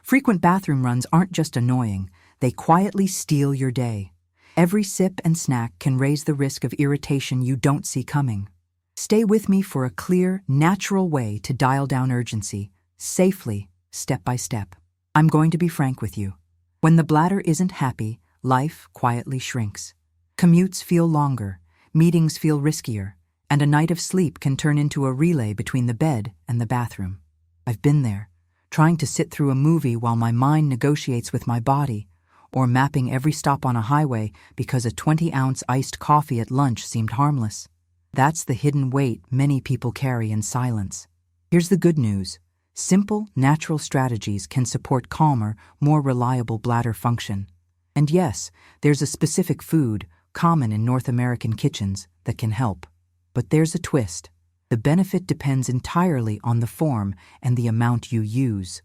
Frequent bathroom runs aren't just annoying, they quietly steal your day. Every sip and snack can raise the risk of irritation you don't see coming. Stay with me for a clear, natural way to dial down urgency, safely, step by step. I'm going to be frank with you. When the bladder isn't happy, life quietly shrinks. Commutes feel longer, meetings feel riskier, and a night of sleep can turn into a relay between the bed and the bathroom. I've been there, trying to sit through a movie while my mind negotiates with my body, or mapping every stop on a highway because a 20-ounce iced coffee at lunch seemed harmless. That's the hidden weight many people carry in silence. Here's the good news. Simple, natural strategies can support calmer, more reliable bladder function. And yes, there's a specific food, common in North American kitchens, that can help. But there's a twist. The benefit depends entirely on the form and the amount you use.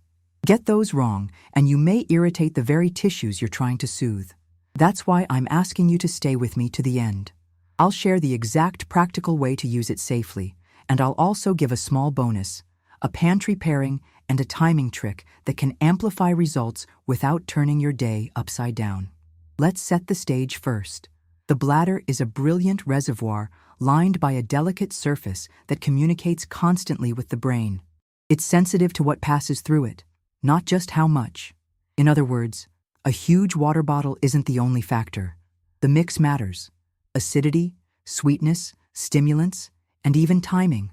Get those wrong, and you may irritate the very tissues you're trying to soothe. That's why I'm asking you to stay with me to the end. I'll share the exact practical way to use it safely, and I'll also give a small bonus, a pantry pairing and a timing trick that can amplify results without turning your day upside down. Let's set the stage first. The bladder is a brilliant reservoir lined by a delicate surface that communicates constantly with the brain. It's sensitive to what passes through it, not just how much. In other words, a huge water bottle isn't the only factor. The mix matters. Acidity, sweetness, stimulants, and even timing.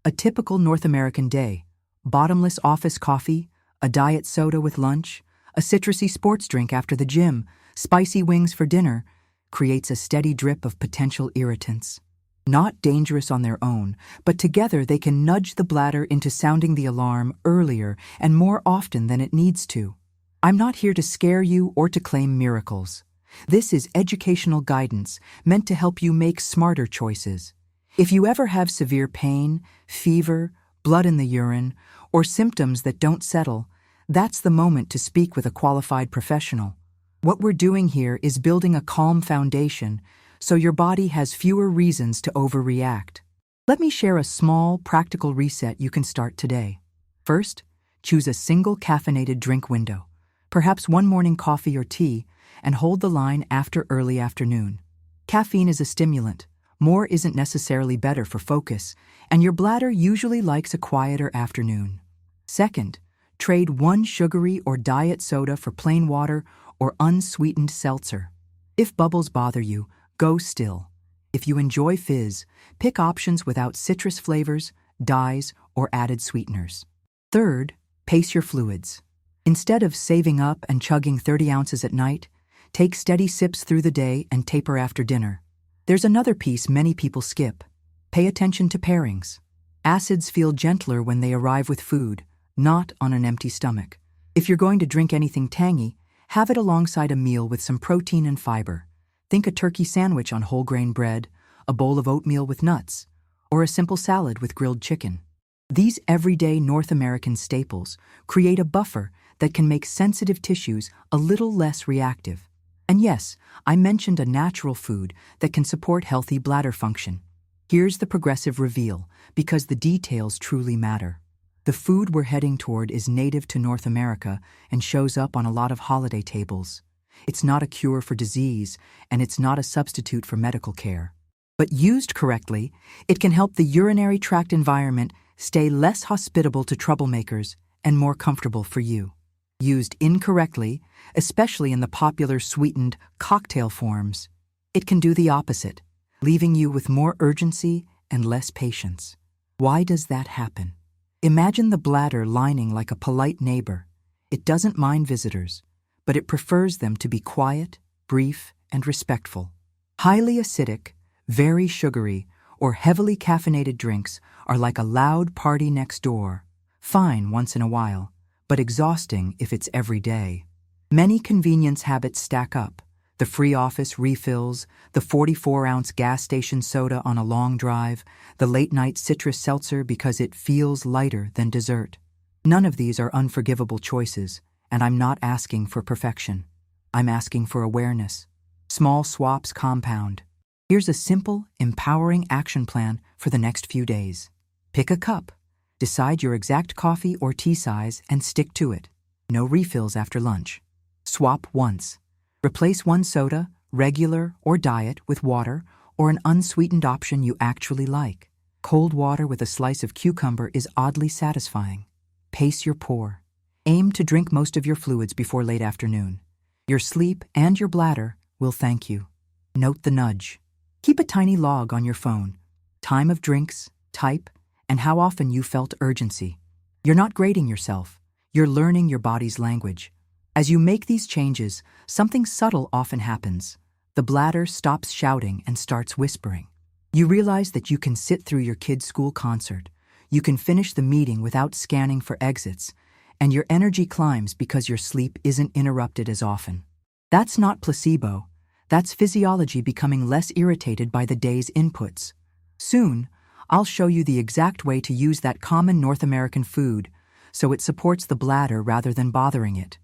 A typical North American day, bottomless office coffee, a diet soda with lunch, a citrusy sports drink after the gym, spicy wings for dinner, creates a steady drip of potential irritants. Not dangerous on their own, but together they can nudge the bladder into sounding the alarm earlier and more often than it needs to. I'm not here to scare you or to claim miracles. This is educational guidance meant to help you make smarter choices. If you ever have severe pain, fever, blood in the urine, or symptoms that don't settle, that's the moment to speak with a qualified professional. What we're doing here is building a calm foundation so your body has fewer reasons to overreact. Let me share a small, practical reset you can start today. First, choose a single caffeinated drink window, perhaps one morning coffee or tea, and hold the line after early afternoon. Caffeine is a stimulant. More isn't necessarily better for focus, and your bladder usually likes a quieter afternoon. Second, trade one sugary or diet soda for plain water or unsweetened seltzer. If bubbles bother you, go still. If you enjoy fizz, pick options without citrus flavors, dyes, or added sweeteners. Third, pace your fluids. Instead of saving up and chugging 30 ounces at night, take steady sips through the day and taper after dinner. There's another piece many people skip. Pay attention to pairings. Acids feel gentler when they arrive with food, not on an empty stomach. If you're going to drink anything tangy, have it alongside a meal with some protein and fiber. Think a turkey sandwich on whole grain bread, a bowl of oatmeal with nuts, or a simple salad with grilled chicken. These everyday North American staples create a buffer that can make sensitive tissues a little less reactive. And yes, I mentioned a natural food that can support healthy bladder function. Here's the progressive reveal, because the details truly matter. The food we're heading toward is native to North America and shows up on a lot of holiday tables. It's not a cure for disease, and it's not a substitute for medical care. But used correctly, it can help the urinary tract environment stay less hospitable to troublemakers and more comfortable for you. Used incorrectly, especially in the popular sweetened cocktail forms, it can do the opposite, leaving you with more urgency and less patience. Why does that happen? Imagine the bladder lining like a polite neighbor. It doesn't mind visitors, but it prefers them to be quiet, brief, and respectful. Highly acidic, very sugary, or heavily caffeinated drinks are like a loud party next door, fine once in a while, but exhausting if it's every day. Many convenience habits stack up. The free office refills, the 44-ounce gas station soda on a long drive, the late-night citrus seltzer because it feels lighter than dessert. None of these are unforgivable choices, and I'm not asking for perfection. I'm asking for awareness. Small swaps compound. Here's a simple, empowering action plan for the next few days. Pick a cup. Decide your exact coffee or tea size and stick to it. No refills after lunch. Swap once. Replace one soda, regular or diet, with water or an unsweetened option you actually like. Cold water with a slice of cucumber is oddly satisfying. Pace your pour. Aim to drink most of your fluids before late afternoon. Your sleep and your bladder will thank you. Note the nudge. Keep a tiny log on your phone. Time of drinks, type, and how often you felt urgency. You're not grading yourself. You're learning your body's language. As you make these changes, something subtle often happens. The bladder stops shouting and starts whispering. You realize that you can sit through your kid's school concert. You can finish the meeting without scanning for exits, and your energy climbs because your sleep isn't interrupted as often. That's not placebo. That's physiology becoming less irritated by the day's inputs. Soon, I'll show you the exact way to use that common North American food so it supports the bladder rather than bothering it.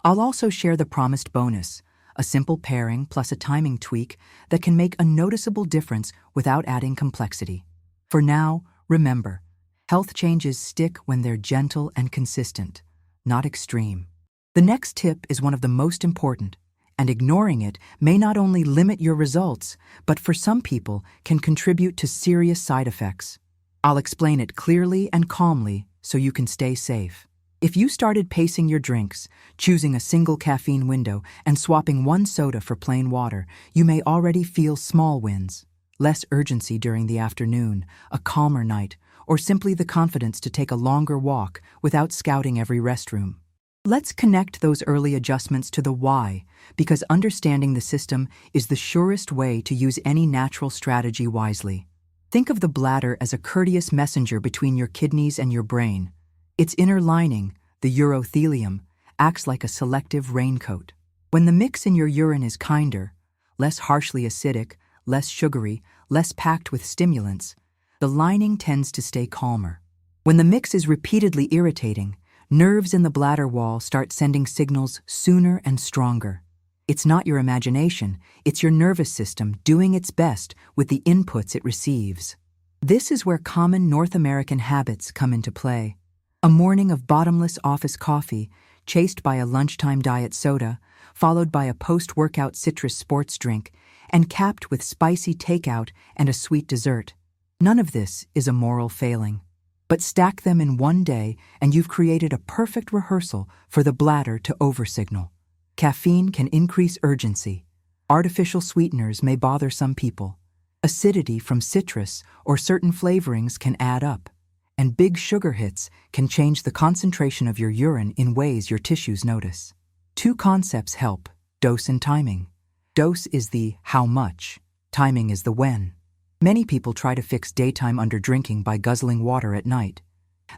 I'll also share the promised bonus, a simple pairing plus a timing tweak that can make a noticeable difference without adding complexity. For now, remember, health changes stick when they're gentle and consistent, not extreme. The next tip is one of the most important, and ignoring it may not only limit your results, but for some people can contribute to serious side effects. I'll explain it clearly and calmly so you can stay safe. If you started pacing your drinks, choosing a single caffeine window, and swapping one soda for plain water, you may already feel small wins. Less urgency during the afternoon, a calmer night, or simply the confidence to take a longer walk without scouting every restroom. Let's connect those early adjustments to the why, because understanding the system is the surest way to use any natural strategy wisely. Think of the bladder as a courteous messenger between your kidneys and your brain. Its inner lining, the urothelium, acts like a selective raincoat. When the mix in your urine is kinder, less harshly acidic, less sugary, less packed with stimulants, the lining tends to stay calmer. When the mix is repeatedly irritating, nerves in the bladder wall start sending signals sooner and stronger. It's not your imagination, it's your nervous system doing its best with the inputs it receives. This is where common North American habits come into play. A morning of bottomless office coffee, chased by a lunchtime diet soda, followed by a post-workout citrus sports drink, and capped with spicy takeout and a sweet dessert. None of this is a moral failing. But stack them in one day and you've created a perfect rehearsal for the bladder to oversignal. Caffeine can increase urgency. Artificial sweeteners may bother some people. Acidity from citrus or certain flavorings can add up. And big sugar hits can change the concentration of your urine in ways your tissues notice. Two concepts help: dose and timing. Dose is the how much, timing is the when. Many people try to fix daytime underdrinking by guzzling water at night.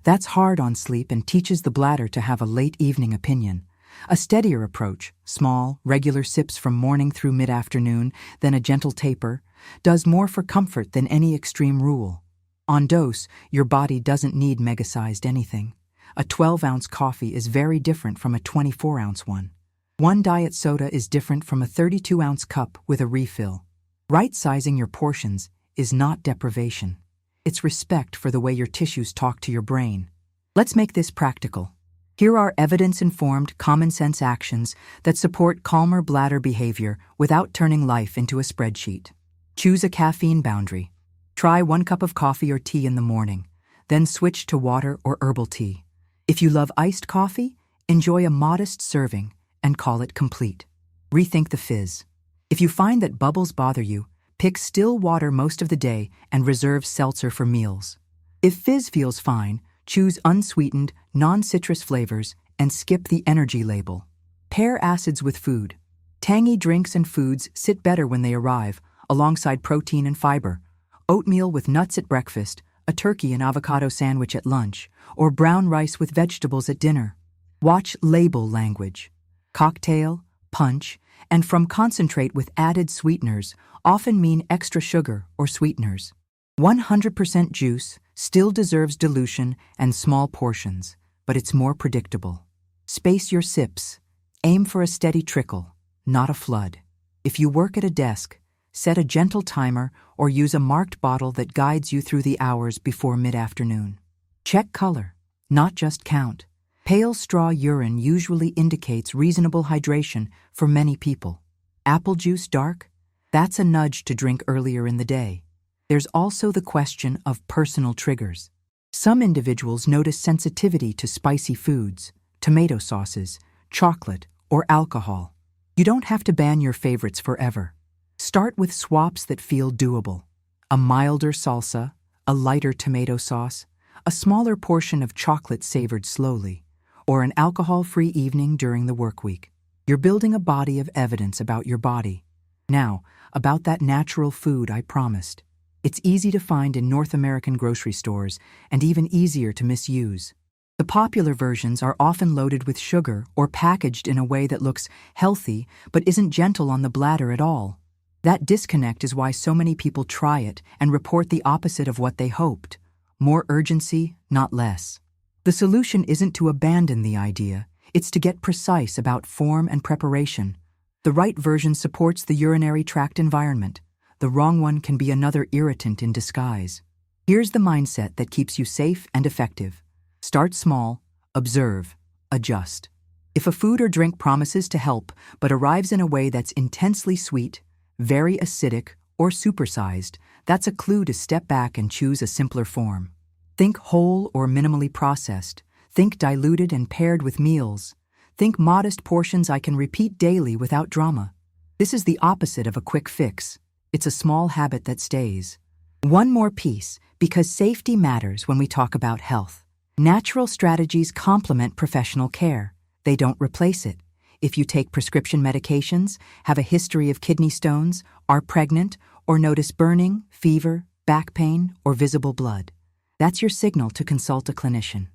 That's hard on sleep and teaches the bladder to have a late evening opinion. A steadier approach, small, regular sips from morning through mid-afternoon, then a gentle taper, does more for comfort than any extreme rule. On dose, your body doesn't need mega-sized anything. A 12-ounce coffee is very different from a 24-ounce one. One diet soda is different from a 32-ounce cup with a refill. Right-sizing your portions is not deprivation. It's respect for the way your tissues talk to your brain. Let's make this practical. Here are evidence-informed, common-sense actions that support calmer bladder behavior without turning life into a spreadsheet. Choose a caffeine boundary. Try 1 cup of coffee or tea in the morning, then switch to water or herbal tea. If you love iced coffee, enjoy a modest serving and call it complete. Rethink the fizz. If you find that bubbles bother you, pick still water most of the day and reserve seltzer for meals. If fizz feels fine, choose unsweetened, non-citrus flavors and skip the energy label. Pair acids with food. Tangy drinks and foods sit better when they arrive, alongside protein and fiber. Oatmeal with nuts at breakfast, a turkey and avocado sandwich at lunch, or brown rice with vegetables at dinner. Watch label language. Cocktail, punch, and from concentrate with added sweeteners often mean extra sugar or sweeteners. 100% juice still deserves dilution and small portions, but it's more predictable. Space your sips. Aim for a steady trickle, not a flood. If you work at a desk, set a gentle timer or use a marked bottle that guides you through the hours before mid-afternoon. Check color, not just count. Pale straw urine usually indicates reasonable hydration for many people. Apple juice dark? That's a nudge to drink earlier in the day. There's also the question of personal triggers. Some individuals notice sensitivity to spicy foods, tomato sauces, chocolate, or alcohol. You don't have to ban your favorites forever. Start with swaps that feel doable. A milder salsa, a lighter tomato sauce, a smaller portion of chocolate savored slowly, or an alcohol-free evening during the work week. You're building a body of evidence about your body. Now, about that natural food I promised. It's easy to find in North American grocery stores and even easier to misuse. The popular versions are often loaded with sugar or packaged in a way that looks healthy but isn't gentle on the bladder at all. That disconnect is why so many people try it and report the opposite of what they hoped. More urgency, not less. The solution isn't to abandon the idea, it's to get precise about form and preparation. The right version supports the urinary tract environment. The wrong one can be another irritant in disguise. Here's the mindset that keeps you safe and effective. Start small, observe, adjust. If a food or drink promises to help but arrives in a way that's intensely sweet, very acidic, or supersized, that's a clue to step back and choose a simpler form. Think whole or minimally processed. Think diluted and paired with meals. Think modest portions I can repeat daily without drama. This is the opposite of a quick fix. It's a small habit that stays. One more piece, because safety matters when we talk about health. Natural strategies complement professional care. They don't replace it. If you take prescription medications, have a history of kidney stones, are pregnant, or notice burning, fever, back pain, or visible blood, that's your signal to consult a clinician.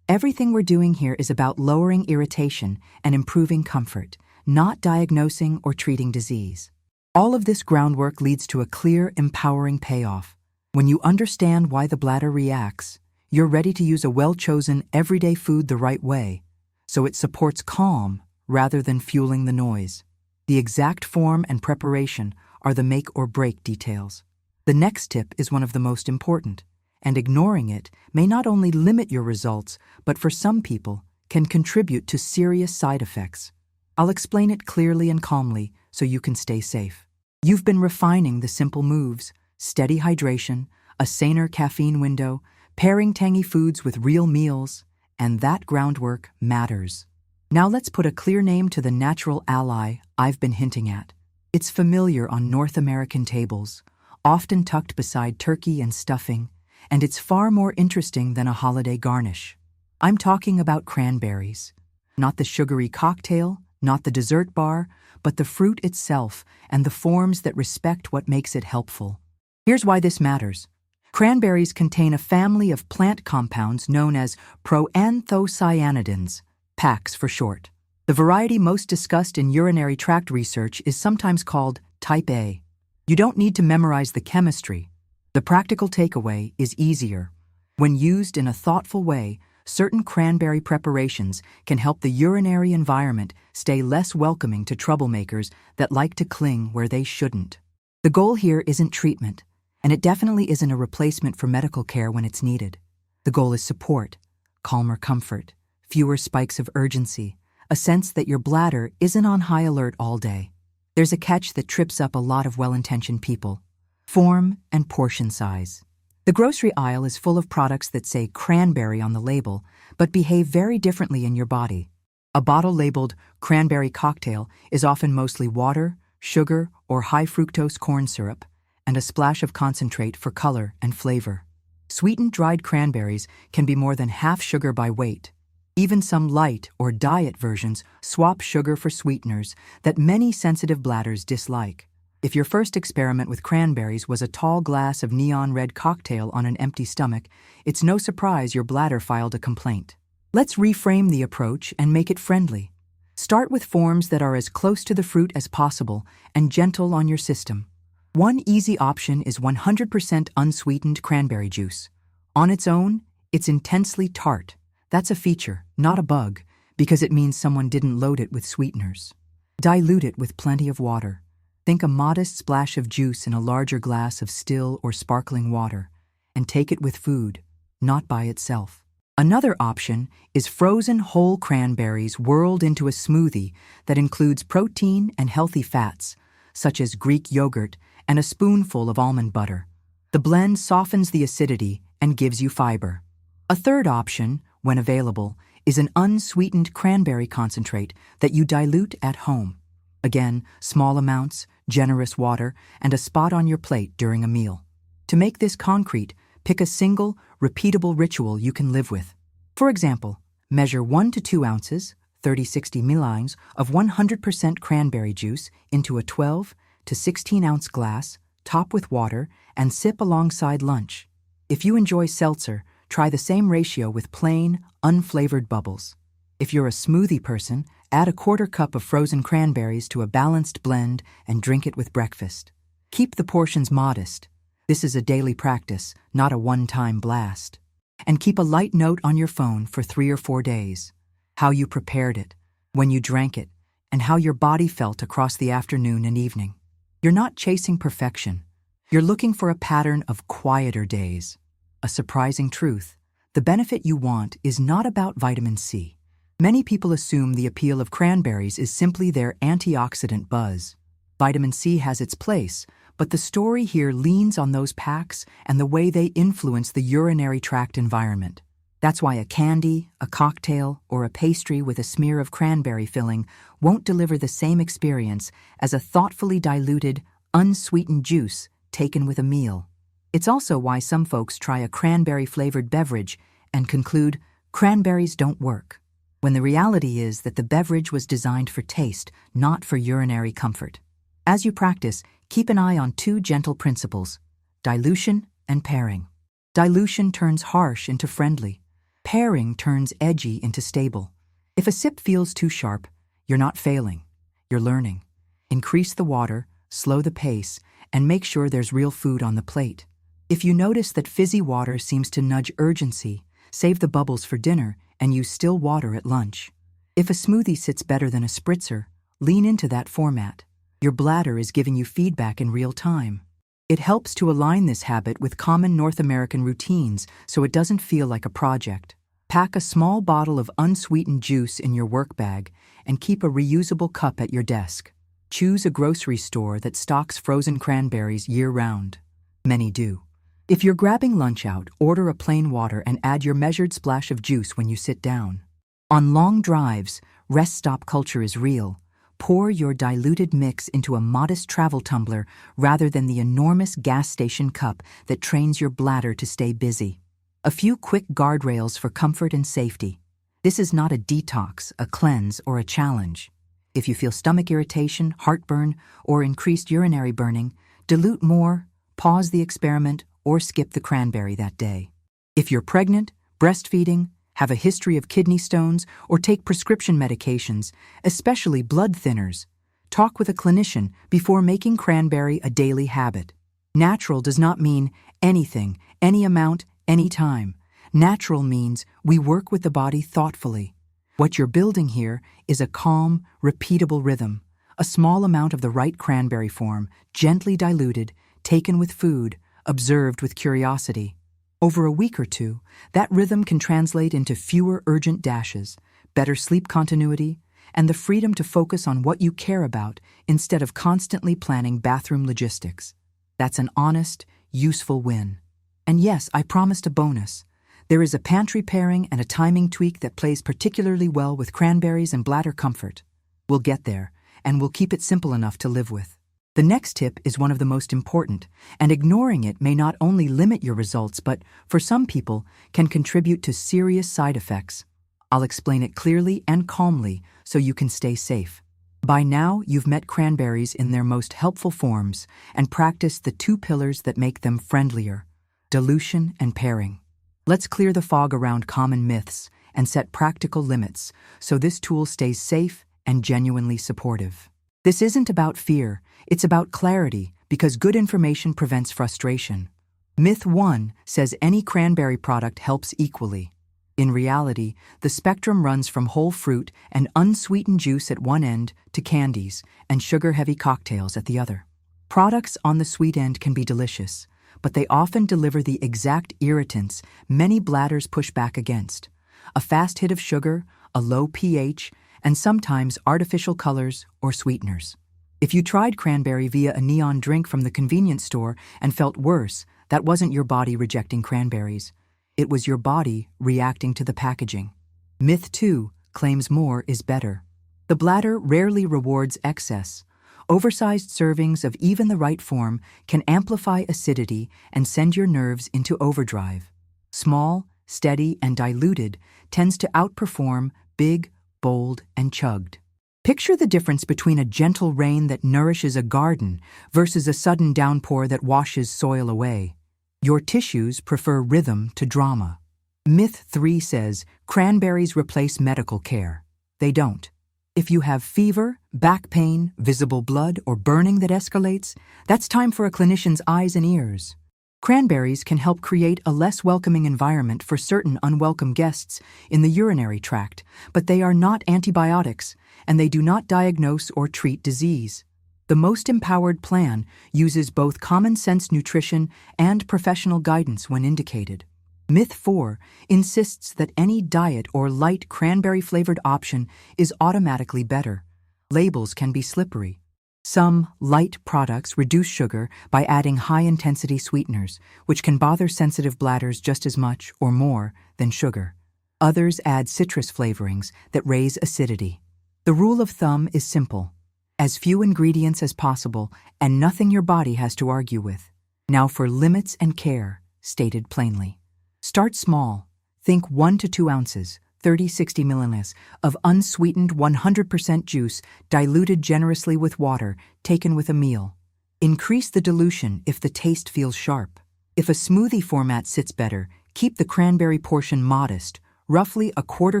Everything we're doing here is about lowering irritation and improving comfort, not diagnosing or treating disease. All of this groundwork leads to a clear, empowering payoff. When you understand why the bladder reacts, you're ready to use a well-chosen, everyday food the right way, so it supports calm rather than fueling the noise. The exact form and preparation are the make or break details. The next tip is one of the most important, and ignoring it may not only limit your results, but for some people, can contribute to serious side effects. I'll explain it clearly and calmly so you can stay safe. You've been refining the simple moves: steady hydration, a saner caffeine window, pairing tangy foods with real meals, and that groundwork matters. Now let's put a clear name to the natural ally I've been hinting at. It's familiar on North American tables, often tucked beside turkey and stuffing, and it's far more interesting than a holiday garnish. I'm talking about cranberries. Not the sugary cocktail, not the dessert bar, but the fruit itself and the forms that respect what makes it helpful. Here's why this matters. Cranberries contain a family of plant compounds known as proanthocyanidins, PACs for short. The variety most discussed in urinary tract research is sometimes called type A. You don't need to memorize the chemistry. The practical takeaway is easier. When used in a thoughtful way, certain cranberry preparations can help the urinary environment stay less welcoming to troublemakers that like to cling where they shouldn't. The goal here isn't treatment, and it definitely isn't a replacement for medical care when it's needed. The goal is support, calmer comfort, fewer spikes of urgency, a sense that your bladder isn't on high alert all day. There's a catch that trips up a lot of well-intentioned people: form and portion size. The grocery aisle is full of products that say cranberry on the label, but behave very differently in your body. A bottle labeled cranberry cocktail is often mostly water, sugar, or high fructose corn syrup, and a splash of concentrate for color and flavor. Sweetened dried cranberries can be more than half sugar by weight. Even some light or diet versions swap sugar for sweeteners that many sensitive bladders dislike. If your first experiment with cranberries was a tall glass of neon red cocktail on an empty stomach, it's no surprise your bladder filed a complaint. Let's reframe the approach and make it friendly. Start with forms that are as close to the fruit as possible and gentle on your system. One easy option is 100% unsweetened cranberry juice. On its own, it's intensely tart. That's a feature, not a bug, because it means someone didn't load it with sweeteners. Dilute it with plenty of water. Think a modest splash of juice in a larger glass of still or sparkling water, and take it with food, not by itself. Another option is frozen whole cranberries whirled into a smoothie that includes protein and healthy fats, such as Greek yogurt and a spoonful of almond butter. The blend softens the acidity and gives you fiber. A third option, when available, is an unsweetened cranberry concentrate that you dilute at home. Again, small amounts, generous water, and a spot on your plate during a meal. To make this concrete, pick a single, repeatable ritual you can live with. For example, measure 1 to 2 ounces, 30-60 milliliters, of 100% cranberry juice into a 12 to 16-ounce glass, top with water, and sip alongside lunch. If you enjoy seltzer, try the same ratio with plain, unflavored bubbles. If you're a smoothie person, add a quarter cup of frozen cranberries to a balanced blend and drink it with breakfast. Keep the portions modest. This is a daily practice, not a one-time blast. And keep a light note on your phone for 3 or 4 days. How you prepared it, when you drank it, and how your body felt across the afternoon and evening. You're not chasing perfection. You're looking for a pattern of quieter days. A surprising truth: the benefit you want is not about vitamin C. Many people assume the appeal of cranberries is simply their antioxidant buzz. Vitamin C has its place, but the story here leans on those packs and the way they influence the urinary tract environment. That's why a candy, a cocktail, or a pastry with a smear of cranberry filling won't deliver the same experience as a thoughtfully diluted, unsweetened juice taken with a meal. It's also why some folks try a cranberry-flavored beverage and conclude cranberries don't work, when the reality is that the beverage was designed for taste, not for urinary comfort. As you practice, keep an eye on 2 gentle principles: dilution and pairing. Dilution turns harsh into friendly. Pairing turns edgy into stable. If a sip feels too sharp, you're not failing. You're learning. Increase the water, slow the pace, and make sure there's real food on the plate. If you notice that fizzy water seems to nudge urgency, save the bubbles for dinner and use still water at lunch. If a smoothie sits better than a spritzer, lean into that format. Your bladder is giving you feedback in real time. It helps to align this habit with common North American routines so it doesn't feel like a project. Pack a small bottle of unsweetened juice in your work bag and keep a reusable cup at your desk. Choose a grocery store that stocks frozen cranberries year-round. Many do. If you're grabbing lunch out, order a plain water and add your measured splash of juice when you sit down. On long drives, rest stop culture is real. Pour your diluted mix into a modest travel tumbler rather than the enormous gas station cup that trains your bladder to stay busy. A few quick guardrails for comfort and safety. This is not a detox, a cleanse, or a challenge. If you feel stomach irritation, heartburn, or increased urinary burning, dilute more, pause the experiment, or skip the cranberry that day. If you're pregnant, breastfeeding, have a history of kidney stones, or take prescription medications, especially blood thinners, talk with a clinician before making cranberry a daily habit. Natural does not mean anything, any amount, any time. Natural means we work with the body thoughtfully. What you're building here is a calm, repeatable rhythm, a small amount of the right cranberry form, gently diluted, taken with food, observed with curiosity. Over a week or 2, that rhythm can translate into fewer urgent dashes, better sleep continuity, and the freedom to focus on what you care about instead of constantly planning bathroom logistics. That's an honest, useful win. And yes, I promised a bonus. There is a pantry pairing and a timing tweak that plays particularly well with cranberries and bladder comfort. We'll get there, and we'll keep it simple enough to live with. The next tip is one of the most important, and ignoring it may not only limit your results, but, for some people, can contribute to serious side effects. I'll explain it clearly and calmly so you can stay safe. By now, you've met cranberries in their most helpful forms and practiced the 2 pillars that make them friendlier: dilution and pairing. Let's clear the fog around common myths and set practical limits so this tool stays safe and genuinely supportive. This isn't about fear, it's about clarity, because good information prevents frustration. Myth 1 says any cranberry product helps equally. In reality, the spectrum runs from whole fruit and unsweetened juice at one end to candies and sugar-heavy cocktails at the other. Products on the sweet end can be delicious, but they often deliver the exact irritants many bladders push back against: a fast hit of sugar, a low pH, and sometimes artificial colors or sweeteners. If you tried cranberry via a neon drink from the convenience store and felt worse, that wasn't your body rejecting cranberries. It was your body reacting to the packaging. Myth 2 claims more is better. The bladder rarely rewards excess. Oversized servings of even the right form can amplify acidity and send your nerves into overdrive. Small, steady, and diluted tends to outperform big, bold, and chugged. Picture the difference between a gentle rain that nourishes a garden versus a sudden downpour that washes soil away. Your tissues prefer rhythm to drama. Myth 3 says cranberries replace medical care. They don't. If you have fever, back pain, visible blood, or burning that escalates, that's time for a clinician's eyes and ears. Cranberries can help create a less welcoming environment for certain unwelcome guests in the urinary tract, but they are not antibiotics, and they do not diagnose or treat disease. The most empowered plan uses both common-sense nutrition and professional guidance when indicated. Myth 4 insists that any diet or light cranberry-flavored option is automatically better. Labels can be slippery. Some light products reduce sugar by adding high-intensity sweeteners, which can bother sensitive bladders just as much or more than sugar. Others add citrus flavorings that raise acidity. The rule of thumb is simple: as few ingredients as possible and nothing your body has to argue with. Now for limits and care, stated plainly. Start small. Think 1 to 2 ounces, 30-60 milliliters, of unsweetened 100% juice diluted generously with water, taken with a meal. Increase the dilution if the taste feels sharp. If a smoothie format sits better, keep the cranberry portion modest, roughly a quarter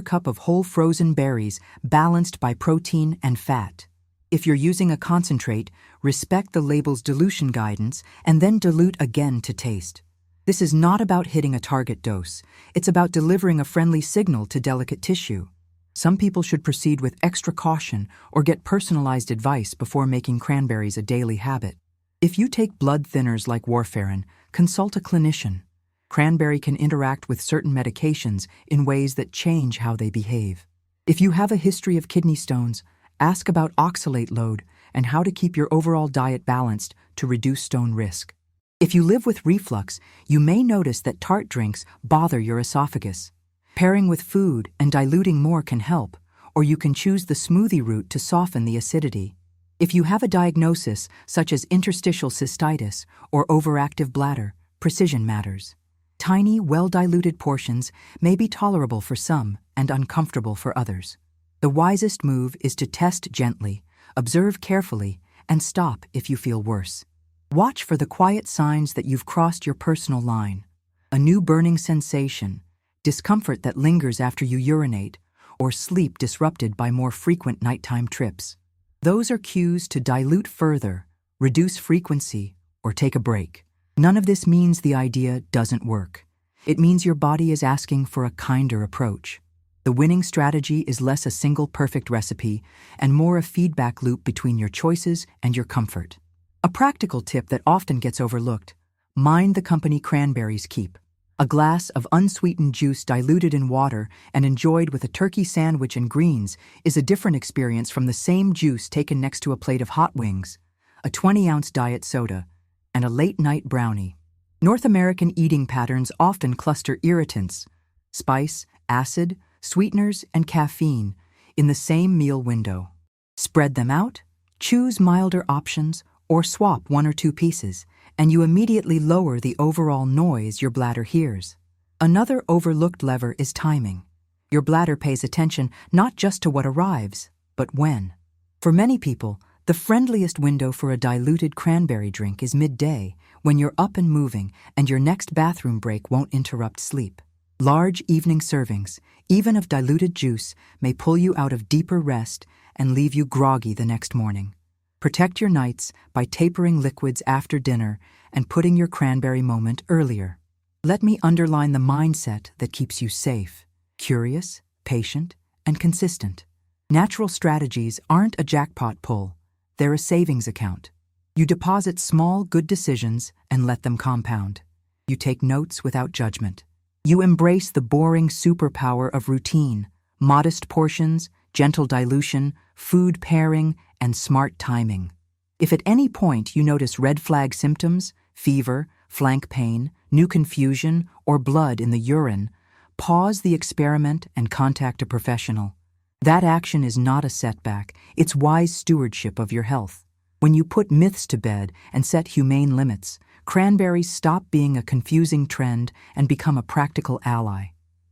cup of whole frozen berries balanced by protein and fat. If you're using a concentrate, respect the label's dilution guidance and then dilute again to taste. This is not about hitting a target dose. It's about delivering a friendly signal to delicate tissue. Some people should proceed with extra caution or get personalized advice before making cranberries a daily habit. If you take blood thinners like warfarin, consult a clinician. Cranberry can interact with certain medications in ways that change how they behave. If you have a history of kidney stones, ask about oxalate load and how to keep your overall diet balanced to reduce stone risk. If you live with reflux, you may notice that tart drinks bother your esophagus. Pairing with food and diluting more can help, or you can choose the smoothie route to soften the acidity. If you have a diagnosis such as interstitial cystitis or overactive bladder, precision matters. Tiny, well-diluted portions may be tolerable for some and uncomfortable for others. The wisest move is to test gently, observe carefully, and stop if you feel worse. Watch for the quiet signs that you've crossed your personal line: a new burning sensation, discomfort that lingers after you urinate, or sleep disrupted by more frequent nighttime trips. Those are cues to dilute further, reduce frequency, or take a break. None of this means the idea doesn't work. It means your body is asking for a kinder approach. The winning strategy is less a single perfect recipe and more a feedback loop between your choices and your comfort. A practical tip that often gets overlooked: mind the company cranberries keep. A glass of unsweetened juice diluted in water and enjoyed with a turkey sandwich and greens is a different experience from the same juice taken next to a plate of hot wings, a 20-ounce diet soda, and a late-night brownie. North American eating patterns often cluster irritants, spice, acid, sweeteners, and caffeine in the same meal window. Spread them out, choose milder options, or swap 1 or 2 pieces, and you immediately lower the overall noise your bladder hears. Another overlooked lever is timing. Your bladder pays attention not just to what arrives, but when. For many people, the friendliest window for a diluted cranberry drink is midday, when you're up and moving and your next bathroom break won't interrupt sleep. Large evening servings, even of diluted juice, may pull you out of deeper rest and leave you groggy the next morning. Protect your nights by tapering liquids after dinner and putting your cranberry moment earlier. Let me underline the mindset that keeps you safe, curious, patient, and consistent. Natural strategies aren't a jackpot pull, they're a savings account. You deposit small, good decisions and let them compound. You take notes without judgment. You embrace the boring superpower of routine, modest portions, gentle dilution, food pairing, and smart timing. If at any point you notice red flag symptoms, fever, flank pain, new confusion, or blood in the urine, pause the experiment and contact a professional. That action is not a setback, it's wise stewardship of your health. When you put myths to bed and set humane limits, cranberries stop being a confusing trend and become a practical ally.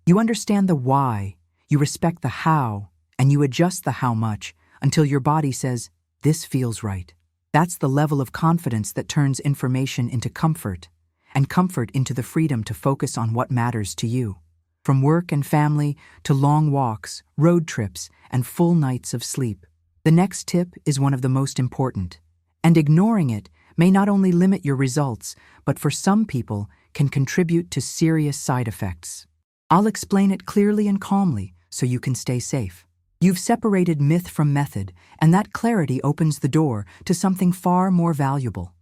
You understand the why, you respect the how, and you adjust the how much until your body says, "This feels right." That's the level of confidence that turns information into comfort, and comfort into the freedom to focus on what matters to you. From work and family to long walks, road trips, and full nights of sleep. The next tip is one of the most important, and ignoring it may not only limit your results, but for some people can contribute to serious side effects. I'll explain it clearly and calmly so you can stay safe. You've separated myth from method, and that clarity opens the door to something far more valuable.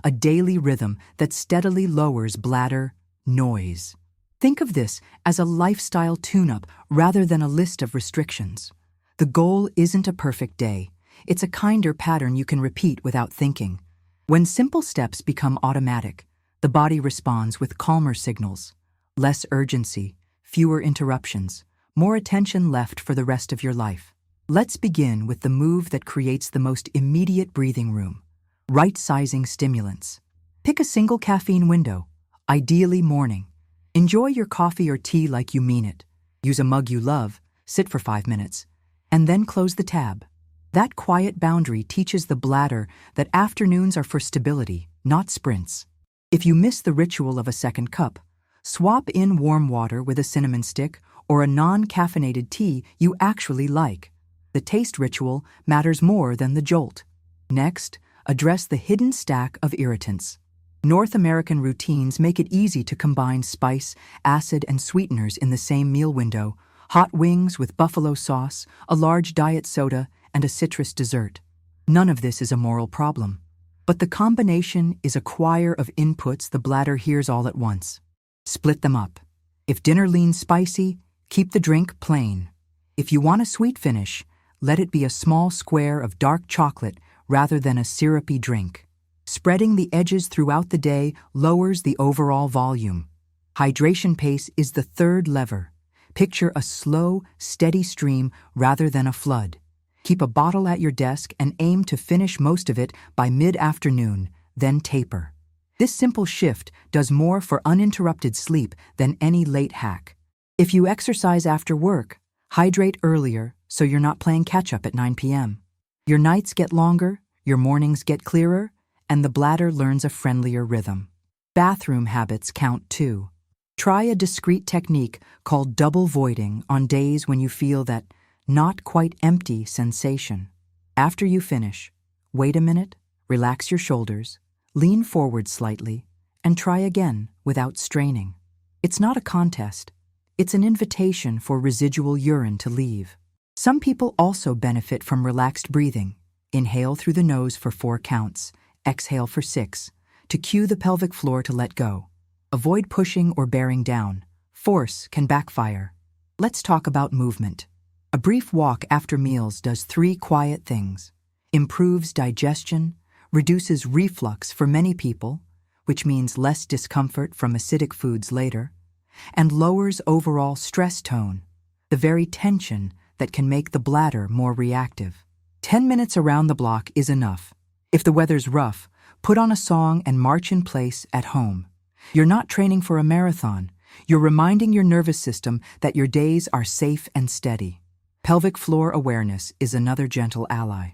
A daily rhythm that steadily lowers bladder noise. Think of this as a lifestyle tune-up rather than a list of restrictions. The goal isn't a perfect day. It's a kinder pattern you can repeat without thinking. When simple steps become automatic, the body responds with calmer signals, less urgency, fewer interruptions, more attention left for the rest of your life. Let's begin with the move that creates the most immediate breathing room: right-sizing stimulants. Pick a single caffeine window, ideally morning. Enjoy your coffee or tea like you mean it. Use a mug you love, sit for 5 minutes, and then close the tab. That quiet boundary teaches the bladder that afternoons are for stability, not sprints. If you miss the ritual of a second cup, swap in warm water with a cinnamon stick or a non-caffeinated tea you actually like. The taste ritual matters more than the jolt. Next, address the hidden stack of irritants. North American routines make it easy to combine spice, acid, and sweeteners in the same meal window: hot wings with buffalo sauce, a large diet soda, and a citrus dessert. None of this is a moral problem. But the combination is a choir of inputs the bladder hears all at once. Split them up. If dinner leans spicy, keep the drink plain. If you want a sweet finish, let it be a small square of dark chocolate rather than a syrupy drink. Spreading the edges throughout the day lowers the overall volume. Hydration pace is the third lever. Picture a slow, steady stream rather than a flood. Keep a bottle at your desk and aim to finish most of it by mid-afternoon, then taper. This simple shift does more for uninterrupted sleep than any late hack. If you exercise after work, hydrate earlier so you're not playing catch-up at 9 p.m. Your nights get longer, your mornings get clearer, and the bladder learns a friendlier rhythm. Bathroom habits count too. Try a discreet technique called double voiding on days when you feel that not quite empty sensation. After you finish, wait a minute, relax your shoulders, lean forward slightly, and try again without straining. It's not a contest. It's an invitation for residual urine to leave. Some people also benefit from relaxed breathing. Inhale through the nose for 4 counts, exhale for 6, to cue the pelvic floor to let go. Avoid pushing or bearing down. Force can backfire. Let's talk about movement. A brief walk after meals does 3 quiet things: improves digestion, reduces reflux for many people, which means less discomfort from acidic foods later, and lowers overall stress tone, the very tension that can make the bladder more reactive. 10 minutes around the block is enough. If the weather's rough, put on a song and march in place at home. You're not training for a marathon. You're reminding your nervous system that your days are safe and steady. Pelvic floor awareness is another gentle ally.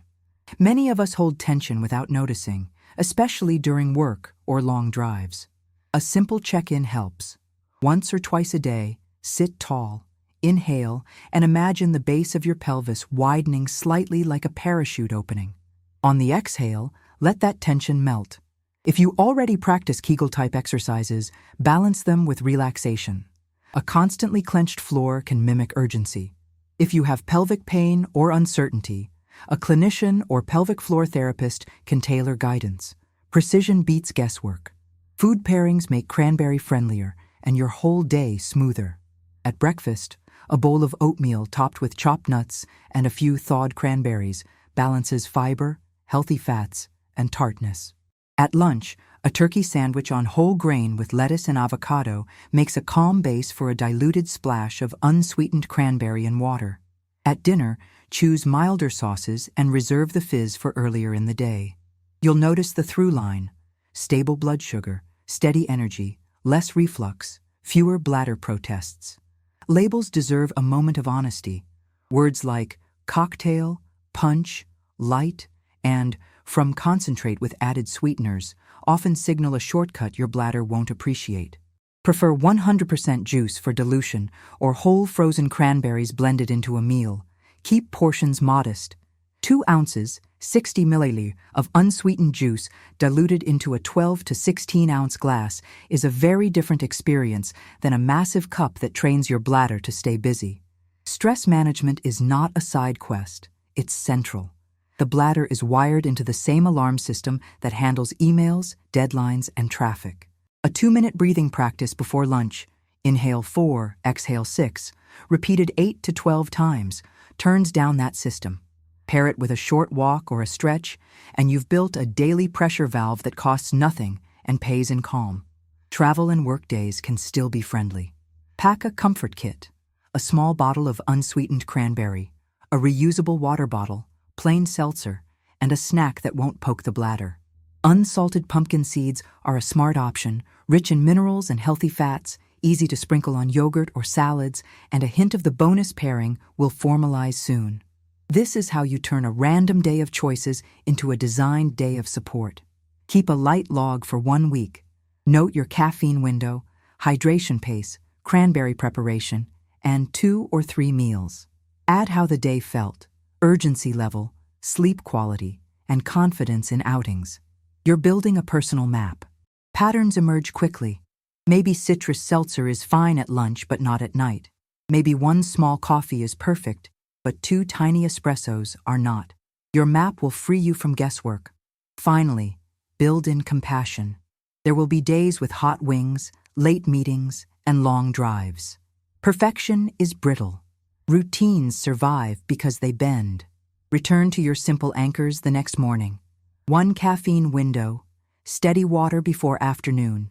Many of us hold tension without noticing, especially during work or long drives. A simple check-in helps. Once or twice a day, sit tall, inhale, and imagine the base of your pelvis widening slightly like a parachute opening. On the exhale, let that tension melt. If you already practice Kegel-type exercises, balance them with relaxation. A constantly clenched floor can mimic urgency. If you have pelvic pain or uncertainty, A clinician or pelvic floor therapist can tailor guidance. Precision beats guesswork. Food pairings make cranberry friendlier and your whole day smoother. At breakfast, a bowl of oatmeal topped with chopped nuts and a few thawed cranberries balances fiber, healthy fats, and tartness. At lunch, a turkey sandwich on whole grain with lettuce and avocado makes a calm base for a diluted splash of unsweetened cranberry and water. At dinner, choose milder sauces and reserve the fizz for earlier in the day. You'll notice the through line: stable blood sugar, steady energy, less reflux, fewer bladder protests. Labels deserve a moment of honesty. Words like cocktail, punch, light, and from concentrate with added sweeteners often signal a shortcut your bladder won't appreciate. Prefer 100% juice for dilution or whole frozen cranberries blended into a meal. Keep portions modest. 2 ounces, 60 milliliters of unsweetened juice diluted into a 12 to 16 ounce glass is a very different experience than a massive cup that trains your bladder to stay busy. Stress management is not a side quest, it's central. The bladder is wired into the same alarm system that handles emails, deadlines, and traffic. A 2-minute breathing practice before lunch, inhale 4, exhale 6, repeated 8 to 12 times, turns down that system. Pair it with a short walk or a stretch, and you've built a daily pressure valve that costs nothing and pays in calm. Travel and work days can still be friendly. Pack a comfort kit: a small bottle of unsweetened cranberry, a reusable water bottle, plain seltzer, and a snack that won't poke the bladder. Unsalted pumpkin seeds are a smart option, rich in minerals and healthy fats, easy to sprinkle on yogurt or salads, and a hint of the bonus pairing will formalize soon. This is how you turn a random day of choices into a designed day of support. Keep a light log for 1 week. Note your caffeine window, hydration pace, cranberry preparation, and 2 or 3 meals. Add how the day felt, urgency level, sleep quality, and confidence in outings. You're building a personal map. Patterns emerge quickly. Maybe citrus seltzer is fine at lunch but not at night. Maybe 1 small coffee is perfect, but 2 tiny espressos are not. Your map will free you from guesswork. Finally, build in compassion. There will be days with hot wings, late meetings, and long drives. Perfection is brittle. Routines survive because they bend. Return to your simple anchors the next morning. 1 caffeine window, steady water before afternoon,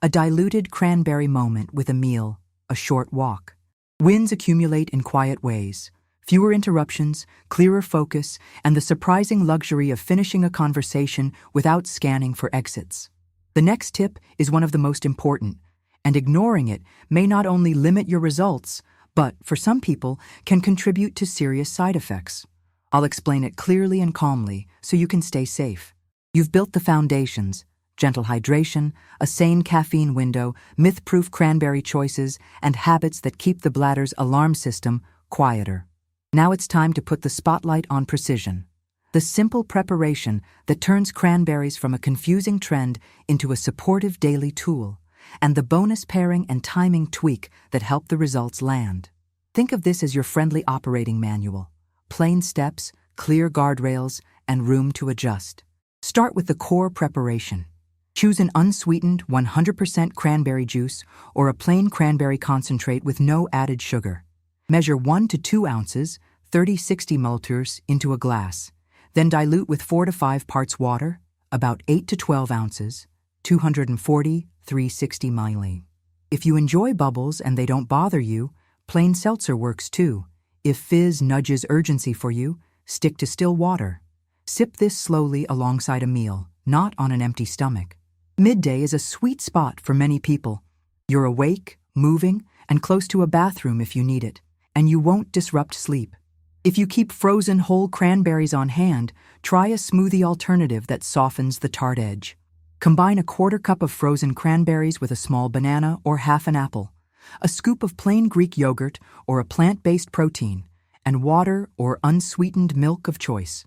a diluted cranberry moment with a meal, a short walk. Wins accumulate in quiet ways. Fewer interruptions, clearer focus, and the surprising luxury of finishing a conversation without scanning for exits. The next tip is one of the most important, and ignoring it may not only limit your results, but, for some people, can contribute to serious side effects. I'll explain it clearly and calmly so you can stay safe. You've built the foundations: gentle hydration, a sane caffeine window, myth-proof cranberry choices, and habits that keep the bladder's alarm system quieter. Now it's time to put the spotlight on precision. The simple preparation that turns cranberries from a confusing trend into a supportive daily tool, and the bonus pairing and timing tweak that help the results land. Think of this as your friendly operating manual: plain steps, clear guardrails, and room to adjust. Start with the core preparation. Choose an unsweetened 100% cranberry juice or a plain cranberry concentrate with no added sugar. Measure 1 to 2 ounces, 30-60 milliliters, into a glass. Then dilute with 4 to 5 parts water, about 8 to 12 ounces, 240-360 milliliters. If you enjoy bubbles and they don't bother you, plain seltzer works too. If fizz nudges urgency for you, stick to still water. Sip this slowly alongside a meal, not on an empty stomach. Midday is a sweet spot for many people. You're awake, moving, and close to a bathroom if you need it, and you won't disrupt sleep. If you keep frozen whole cranberries on hand, try a smoothie alternative that softens the tart edge. Combine a 1/4 cup of frozen cranberries with a small banana or half an apple, a scoop of plain Greek yogurt or a plant-based protein, and water or unsweetened milk of choice.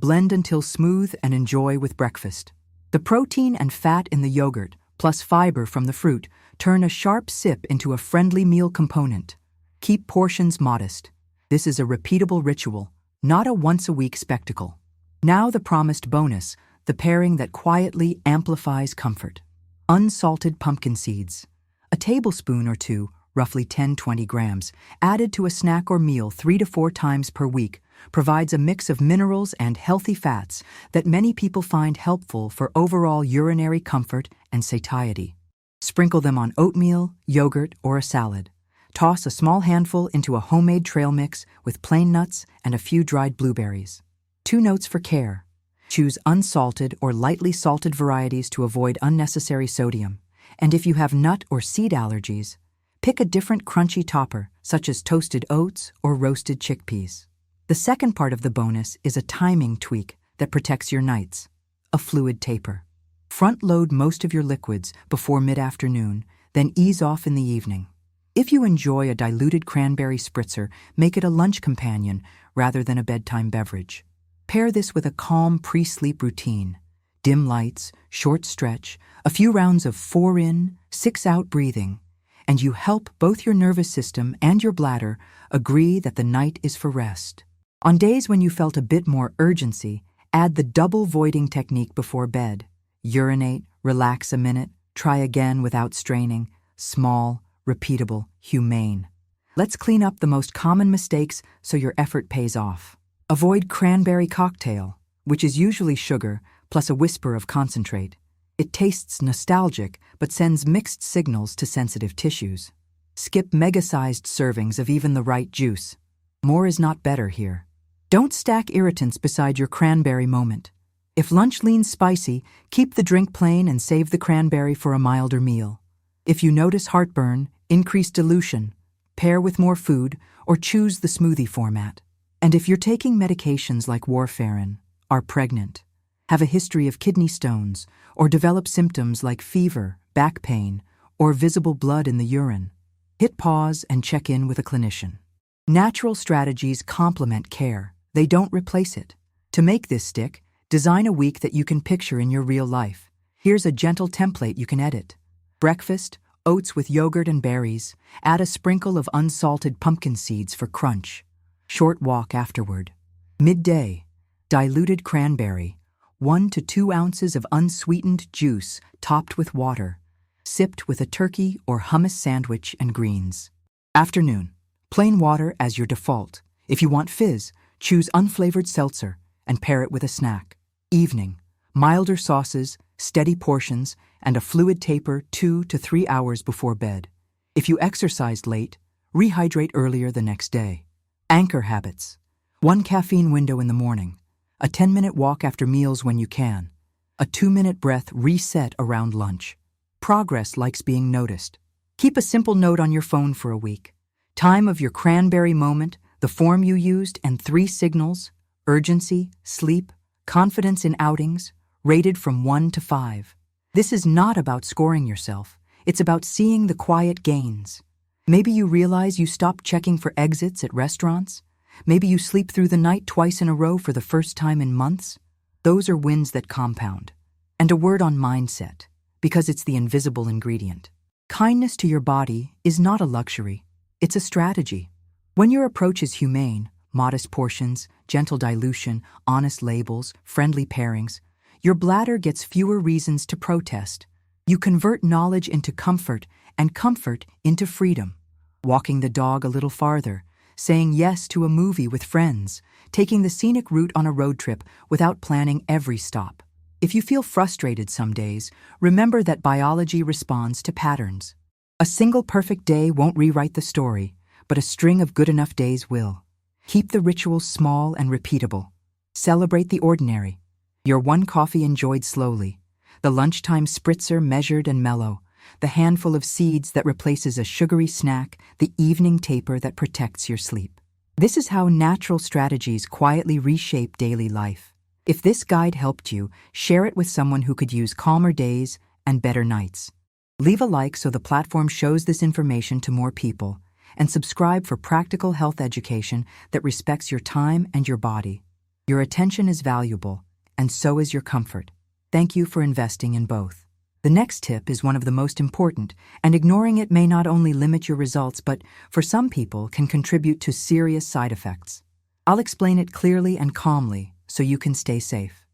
Blend until smooth and enjoy with breakfast. The protein and fat in the yogurt, plus fiber from the fruit, turn a sharp sip into a friendly meal component. Keep portions modest. This is a repeatable ritual, not a once-a-week spectacle. Now the promised bonus, the pairing that quietly amplifies comfort. Unsalted pumpkin seeds. A tablespoon or two, roughly 10-20 grams, added to a snack or meal 3 to 4 times per week, provides a mix of minerals and healthy fats that many people find helpful for overall urinary comfort and satiety. Sprinkle them on oatmeal, yogurt, or a salad. Toss a small handful into a homemade trail mix with plain nuts and a few dried blueberries. 2 notes for care. Choose unsalted or lightly salted varieties to avoid unnecessary sodium. And if you have nut or seed allergies, pick a different crunchy topper, such as toasted oats or roasted chickpeas. The second part of the bonus is a timing tweak that protects your nights. A fluid taper. Front-load most of your liquids before mid-afternoon, then ease off in the evening. If you enjoy a diluted cranberry spritzer, make it a lunch companion rather than a bedtime beverage. Pair this with a calm pre-sleep routine. Dim lights, short stretch, a few rounds of 4 in, 6 out breathing, and you help both your nervous system and your bladder agree that the night is for rest. On days when you felt a bit more urgency, add the double voiding technique before bed. Urinate, relax a minute, try again without straining. Small, repeatable, humane. Let's clean up the most common mistakes so your effort pays off. Avoid cranberry cocktail, which is usually sugar plus a whisper of concentrate. It tastes nostalgic but sends mixed signals to sensitive tissues. Skip mega-sized servings of even the right juice. More is not better here. Don't stack irritants beside your cranberry moment. If lunch leans spicy, keep the drink plain and save the cranberry for a milder meal. If you notice heartburn, increase dilution, pair with more food, or choose the smoothie format. And if you're taking medications like warfarin, are pregnant, have a history of kidney stones, or develop symptoms like fever, back pain, or visible blood in the urine, hit pause and check in with a clinician. Natural strategies complement care. They don't replace it. To make this stick, design a week that you can picture in your real life. Here's a gentle template you can edit. Breakfast, oats with yogurt and berries. Add a sprinkle of unsalted pumpkin seeds for crunch. Short walk afterward. Midday, diluted cranberry. 1 to 2 ounces of unsweetened juice topped with water. Sipped with a turkey or hummus sandwich and greens. Afternoon, plain water as your default. If you want fizz, choose unflavored seltzer and pair it with a snack. Evening, milder sauces, steady portions, and a fluid taper 2 to 3 hours before bed. If you exercised late, rehydrate earlier the next day. Anchor habits. 1 caffeine window in the morning. A 10-minute walk after meals when you can. A 2-minute breath reset around lunch. Progress likes being noticed. Keep a simple note on your phone for a week. Time of your cranberry moment, the form you used, and 3 signals: urgency, sleep, confidence in outings, rated from 1 to 5. This is not about scoring yourself. It's about seeing the quiet gains. Maybe you realize you stopped checking for exits at restaurants. Maybe you sleep through the night twice in a row for the first time in months. Those are wins that compound. And a word on mindset, because it's the invisible ingredient. Kindness to your body is not a luxury. It's a strategy. When your approach is humane, modest portions, gentle dilution, honest labels, friendly pairings, your bladder gets fewer reasons to protest. You convert knowledge into comfort and comfort into freedom. Walking the dog a little farther, saying yes to a movie with friends, taking the scenic route on a road trip without planning every stop. If you feel frustrated some days, remember that biology responds to patterns. A single perfect day won't rewrite the story, but a string of good enough days will. Keep the rituals small and repeatable. Celebrate the ordinary. Your 1 coffee enjoyed slowly, the lunchtime spritzer measured and mellow, the handful of seeds that replaces a sugary snack, the evening taper that protects your sleep. This is how natural strategies quietly reshape daily life. If this guide helped you, share it with someone who could use calmer days and better nights. Leave a like so the platform shows this information to more people, and subscribe for practical health education that respects your time and your body. Your attention is valuable, and so is your comfort. Thank you for investing in both. The next tip is one of the most important, and ignoring it may not only limit your results, but for some people can contribute to serious side effects. I'll explain it clearly and calmly so you can stay safe.